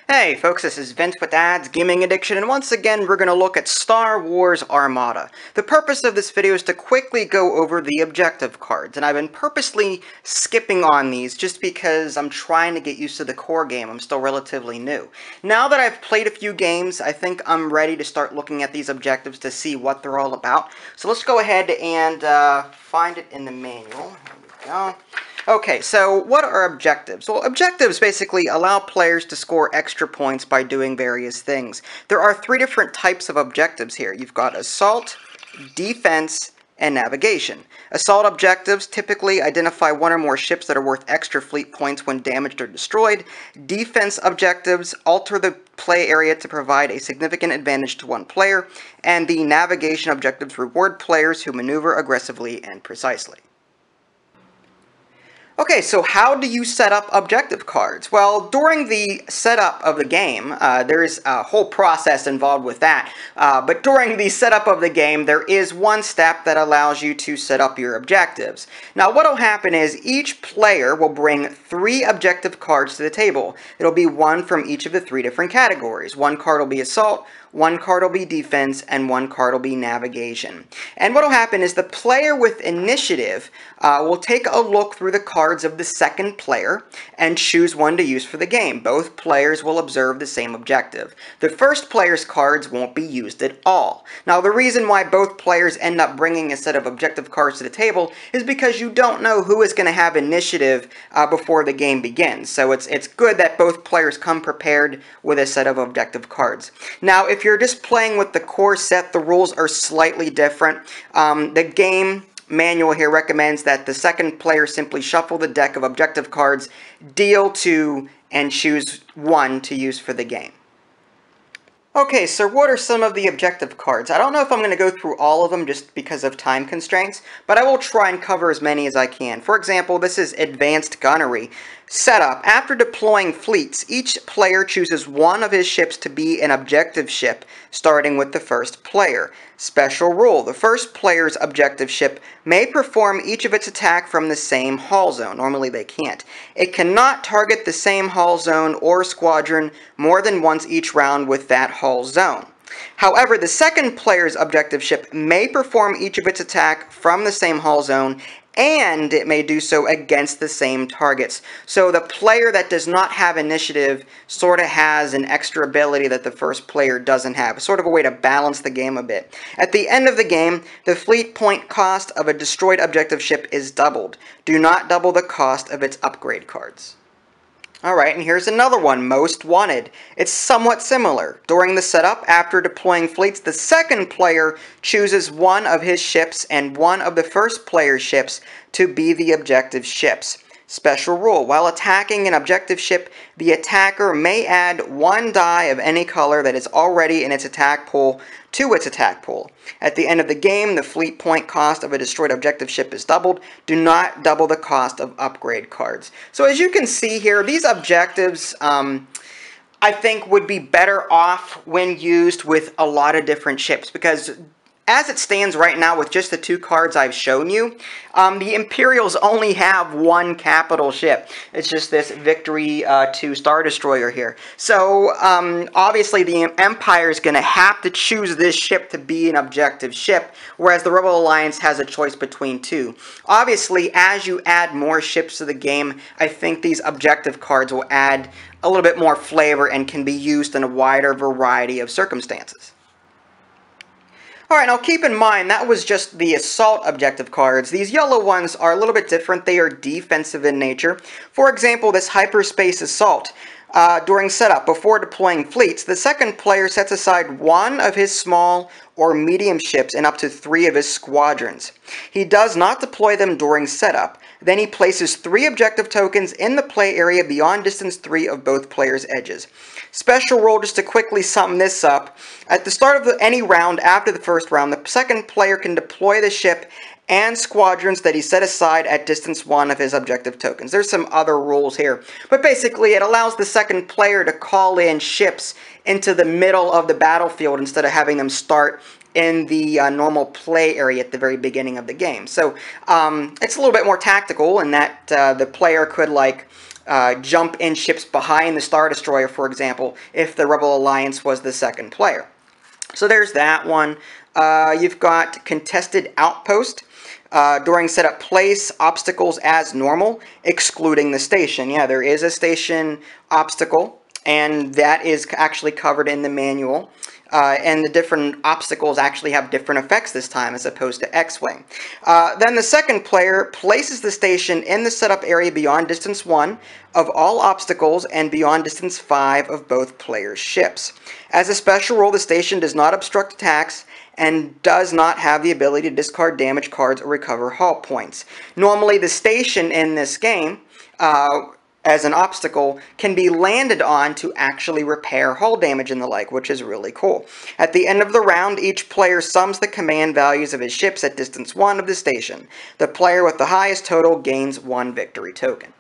Hey folks, this is Vince with Ads Gaming Addiction, and once again we're going to look at Star Wars Armada. The purpose of this video is to quickly go over the objective cards, and I've been purposely skipping on these just because I'm trying to get used to the core game. I'm still relatively new. Now that I've played a few games, I think I'm ready to start looking at these objectives to see what they're all about. So let's go ahead and find it in the manual. Here we go. Okay, so what are objectives? Well, objectives basically allow players to score extra points by doing various things. There are three different types of objectives here. You've got assault, defense, and navigation. Assault objectives typically identify one or more ships that are worth extra fleet points when damaged or destroyed. Defense objectives alter the play area to provide a significant advantage to one player. And the navigation objectives reward players who maneuver aggressively and precisely. Okay, so how do you set up objective cards? Well, during the setup of the game, there's a whole process involved with that. But during the setup of the game, there is one step that allows you to set up your objectives. Now, what will happen is each player will bring 3 objective cards to the table. It'll be one from each of the 3 different categories. One card will be assault, one card will be defense, and one card will be navigation. And what will happen is the player with initiative will take a look through the cards of the second player and choose one to use for the game. Both players will observe the same objective. The first player's cards won't be used at all. Now, the reason why both players end up bringing a set of objective cards to the table is because you don't know who is going to have initiative before the game begins. So it's good that both players come prepared with a set of objective cards. Now, if you're just playing with the core set, the rules are slightly different. The game manual here recommends that the second player simply shuffle the deck of objective cards, deal 2, and choose 1 to use for the game. Okay, so what are some of the objective cards? I don't know if I'm going to go through all of them just because of time constraints, but I will try and cover as many as I can. For example, this is Advanced Gunnery. Setup. After deploying fleets, each player chooses one of his ships to be an objective ship, starting with the first player. Special rule. The first player's objective ship may perform each of its attack from the same hull zone. Normally they can't. It cannot target the same hull zone or squadron more than once each round with that hull zone. However, the second player's objective ship may perform each of its attack from the same hull zone, and it may do so against the same targets. So the player that does not have initiative sort of has an extra ability that the first player doesn't have. Sort of a way to balance the game a bit. At the end of the game, the fleet point cost of a destroyed objective ship is doubled. Do not double the cost of its upgrade cards. Alright, and here's another one, Most Wanted. It's somewhat similar. During the setup, after deploying fleets, the second player chooses one of his ships and one of the first player's ships to be the objective ships. Special rule. While attacking an objective ship, the attacker may add 1 die of any color that is already in its attack pool to its attack pool. At the end of the game, the fleet point cost of a destroyed objective ship is doubled. Do not double the cost of upgrade cards. So as you can see here, these objectives I think would be better off when used with a lot of different ships, because as it stands right now with just the 2 cards I've shown you, the Imperials only have 1 capital ship. It's just this Victory 2 Star Destroyer here. So obviously the Empire is going to have to choose this ship to be an objective ship, whereas the Rebel Alliance has a choice between 2. Obviously, as you add more ships to the game, I think these objective cards will add a little bit more flavor and can be used in a wider variety of circumstances. Alright, now keep in mind, that was just the assault objective cards. These yellow ones are a little bit different. They are defensive in nature. For example, this hyperspace assault. During setup, before deploying fleets, the second player sets aside one of his small or medium ships and up to 3 of his squadrons. He does not deploy them during setup. Then he places 3 objective tokens in the play area beyond distance 3 of both players' edges. Special rule, just to quickly sum this up. At the start of any round after the first round, the second player can deploy the ship and squadrons that he set aside at distance 1 of his objective tokens. There's some other rules here, but basically it allows the second player to call in ships into the middle of the battlefield instead of having them start in the normal play area at the very beginning of the game. So it's a little bit more tactical in that the player could, like, jump in ships behind the Star Destroyer, for example, if the Rebel Alliance was the second player. So there's that one. You've got Contested Outpost. During setup, place obstacles as normal, excluding the station. Yeah, there is a station obstacle, and that is actually covered in the manual. And the different obstacles actually have different effects this time as opposed to X-Wing. Then the second player places the station in the setup area beyond distance 1 of all obstacles and beyond distance 5 of both players' ships. As a special rule, the station does not obstruct attacks and does not have the ability to discard damage cards or recover hull points. Normally, the station in this game, as an obstacle, can be landed on to actually repair hull damage and the like, which is really cool. At the end of the round, each player sums the command values of his ships at distance 1 of the station. The player with the highest total gains 1 victory token.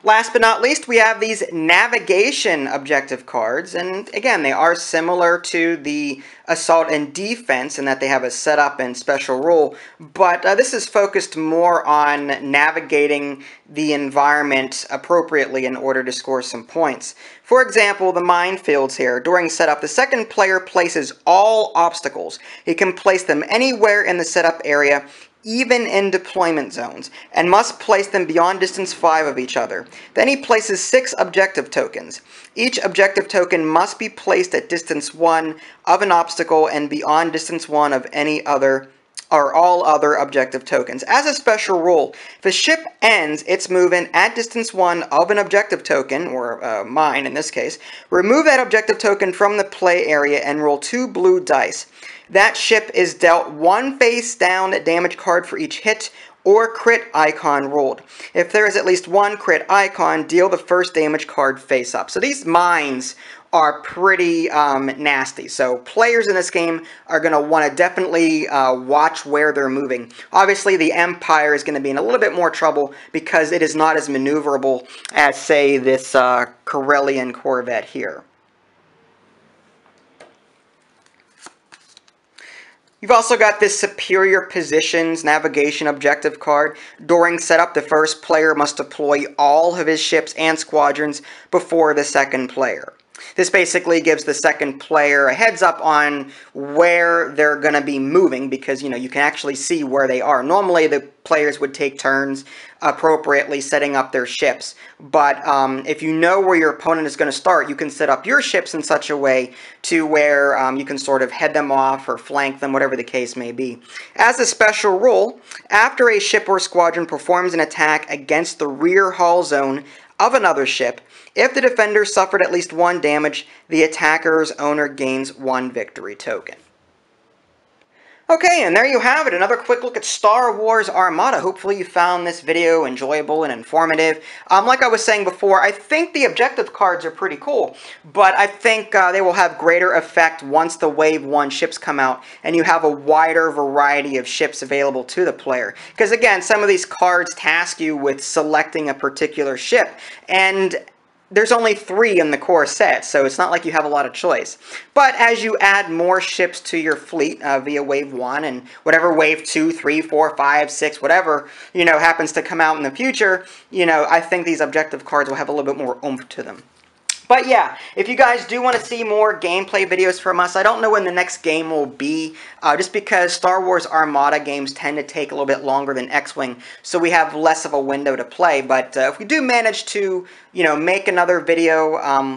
Last but not least, we have these navigation objective cards, and again, they are similar to the assault and defense in that they have a setup and special rule, but this is focused more on navigating the environment appropriately in order to score some points. For example, the minefields here. During setup, the second player places all obstacles. He can place them anywhere in the setup area, even in deployment zones, and must place them beyond distance 5 of each other. Then he places 6 objective tokens. Each objective token must be placed at distance 1 of an obstacle and beyond distance 1 of any other or all other objective tokens. As a special rule, if a ship ends its movement at distance 1 of an objective token, or mine in this case, remove that objective token from the play area and roll 2 blue dice. That ship is dealt 1 face down damage card for each hit or crit icon rolled. If there is at least 1 crit icon, deal the first damage card face up. So these mines are pretty nasty. So players in this game are going to want to definitely watch where they're moving. Obviously, the Empire is going to be in a little bit more trouble because it is not as maneuverable as, say, this Corellian Corvette here. You've also got this Superior Positions Navigation Objective card. During setup, the first player must deploy all of his ships and squadrons before the second player. This basically gives the second player a heads up on where they're going to be moving because, you know, you can actually see where they are. Normally, the players would take turns appropriately setting up their ships, but if you know where your opponent is going to start, you can set up your ships in such a way to where you can sort of head them off or flank them, whatever the case may be. As a special rule, after a ship or squadron performs an attack against the rear hull zone of another ship, if the defender suffered at least 1 damage, the attacker's owner gains 1 victory token. Okay, and there you have it, another quick look at Star Wars Armada. Hopefully you found this video enjoyable and informative. Like I was saying before, I think the objective cards are pretty cool, but I think they will have greater effect once the Wave 1 ships come out and you have a wider variety of ships available to the player. Because again, some of these cards task you with selecting a particular ship, and there's only 3 in the core set, so it's not like you have a lot of choice. But as you add more ships to your fleet via Wave 1 and whatever Wave 2, 3, 4, 5, 6, whatever, you know, happens to come out in the future, you know, I think these objective cards will have a little bit more oomph to them. But yeah, if you guys do want to see more gameplay videos from us, I don't know when the next game will be, just because Star Wars Armada games tend to take a little bit longer than X-Wing, so we have less of a window to play. But if we do manage to, you know, make another video,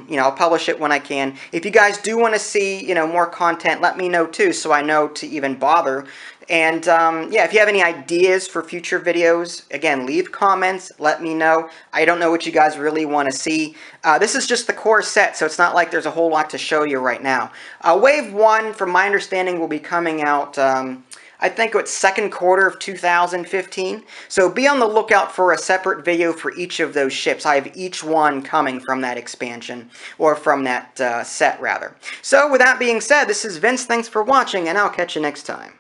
you know, I'll publish it when I can. If you guys do want to see, you know, more content, let me know too, so I know to even bother. And yeah, if you have any ideas for future videos, again, leave comments, let me know. I don't know what you guys really want to see. This is just the core set, so it's not like there's a whole lot to show you right now. Wave 1, from my understanding, will be coming out, I think it's second quarter of 2015. So be on the lookout for a separate video for each of those ships. I have each one coming from that expansion, or from that set, rather. So with that being said, this is Vince. Thanks for watching, and I'll catch you next time.